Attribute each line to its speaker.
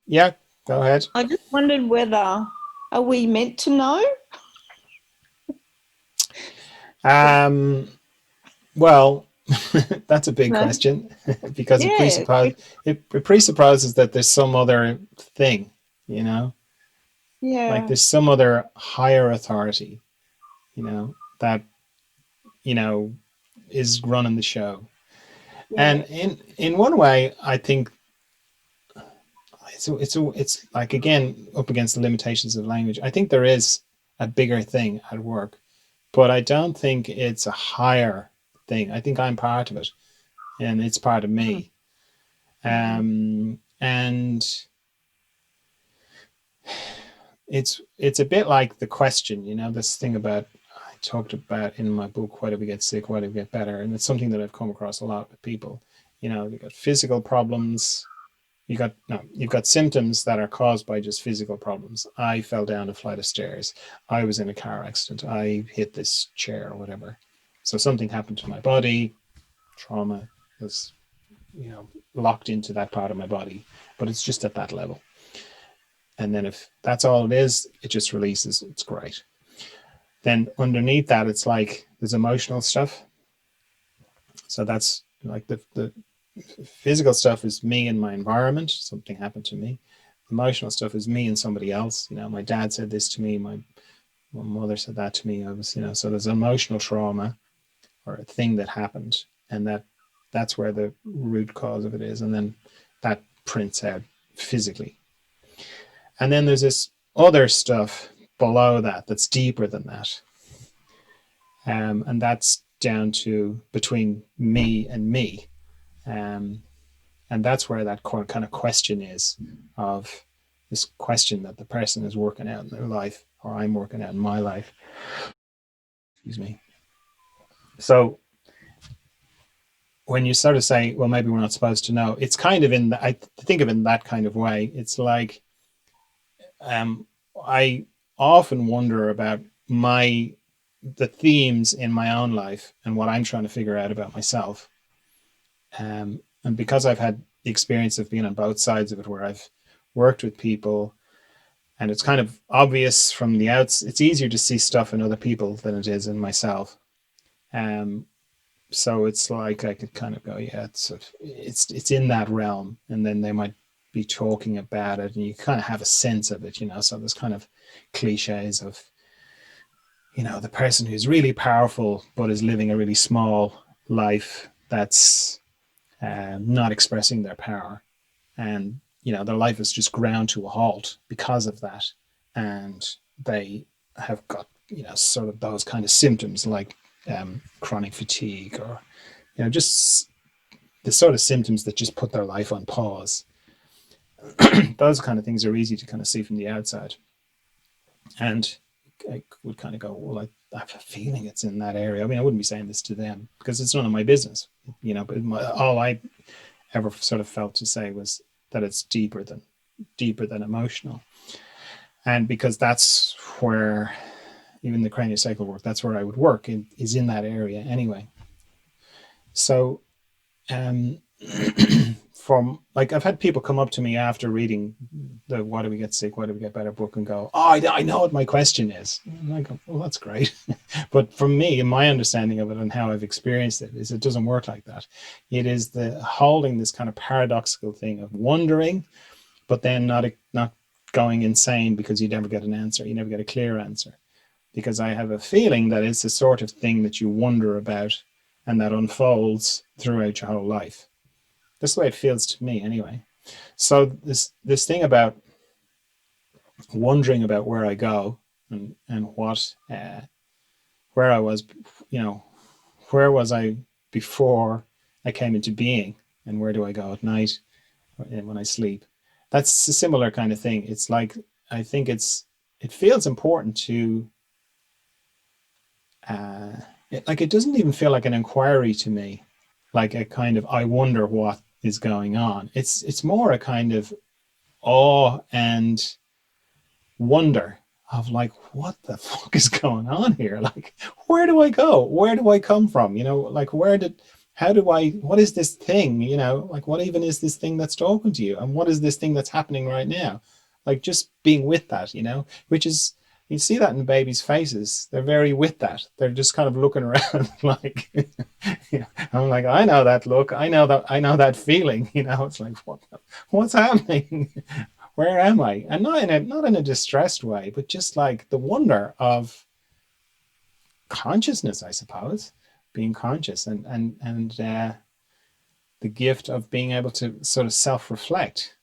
Speaker 1: Yeah, go ahead.
Speaker 2: I just wondered whether are we meant to know?
Speaker 1: Um, well, that's a big
Speaker 2: No.
Speaker 1: question because
Speaker 2: Yeah.
Speaker 1: it presupposes that there's some other thing, you know, like
Speaker 2: Yeah.
Speaker 1: there's some other higher authority, that is running the show.
Speaker 2: Yeah.
Speaker 1: And in one way, I think it's like, again, up against the limitations of language. I think there is a bigger thing at work, but I don't think it's a higher thing. I think I'm part of it, and it's part of
Speaker 2: Mm,
Speaker 1: me.
Speaker 2: mm,
Speaker 1: And it's a bit like the question, this thing about, I talked about in my book, why do we get sick, why do we get better, and it's something that I've come across a lot with people. You've got physical problems. You've got symptoms that are caused by just physical problems. I fell down a flight of stairs. I was in a car accident. I hit this chair or whatever. So something happened to my body. Trauma was, locked into that part of my body, but it's just at that level. And then if that's all it is, it just releases. It's great. Then underneath that, it's like there's emotional stuff. So that's like the physical stuff is me and my environment. Something happened to me. Emotional stuff is me and somebody else. My dad said this to me. My mother said that to me. I was, so there's emotional trauma or a thing that happened, and that's where the root cause of it is, and then that prints out physically. And then there's this other stuff below that that's deeper than that, and that's down to between me and me. Um, and that's where that kind of question is, of this question that the person is working out in their life, or I'm working out in my life. Excuse me. So when you sort of say, well, maybe we're not supposed to know, it's kind of I think of it in that kind of way. It's like, I often wonder about the themes in my own life and what I'm trying to figure out about myself. And because I've had the experience of being on both sides of it, where I've worked with people, and it's kind of obvious from the outs, it's easier to see stuff in other people than it is in myself. Um, so it's like I could kind of go, yeah, it's in that realm, and then they might be talking about it, and you kind of have a sense of it. So there's kind of cliches of, the person who's really powerful but is living a really small life, that's not expressing their power, and their life is just ground to a halt because of that, and they have got, sort of those kind of symptoms, like chronic fatigue, or just the sort of symptoms that just put their life on pause. Those kind of things are easy to kind of see from the outside, and I would kind of go, well, I have a feeling it's in that area. I mean, I wouldn't be saying this to them because it's none of my business, but all I ever sort of felt to say was that it's deeper than emotional. And because that's where, even the craniosacral work, that's where I would work, is in that area anyway. So, um, from, like, I've had people come up to me after reading the "Why Do We Get Sick, Why Do We Get Better" book, and go, "Oh, I know what my question is." And I go, "Well, that's great." But for me, and my understanding of it and how I've experienced it, is it doesn't work like that. It is the holding this kind of paradoxical thing of wondering, but then not going insane because you never get an answer. You never get a clear answer. Because I have a feeling that it's the sort of thing that you wonder about, and that unfolds throughout your whole life. That's the way it feels to me, anyway. So this thing about wondering about where I go, and where I was, you know, where was I before I came into being, and where do I go at night when I sleep? That's a similar kind of thing. It's like, I think it feels important to, uh, it doesn't even feel like an inquiry to me, like a kind of, I wonder what is going on. It's more a kind of awe and wonder of, like, what the fuck is going on here? Like, where do I go? Where do I come from? Like, what is this thing, like what even is this thing that's talking to you? And what is this thing that's happening right now? Like just being with that, which is, you see that in babies' faces. They're very with that. They're just kind of looking around like, yeah. I'm like, I know that look. I know that feeling, it's like, what's happening? Where am I? And not in a distressed way, but just like the wonder of consciousness, I suppose, being conscious and the gift of being able to sort of self-reflect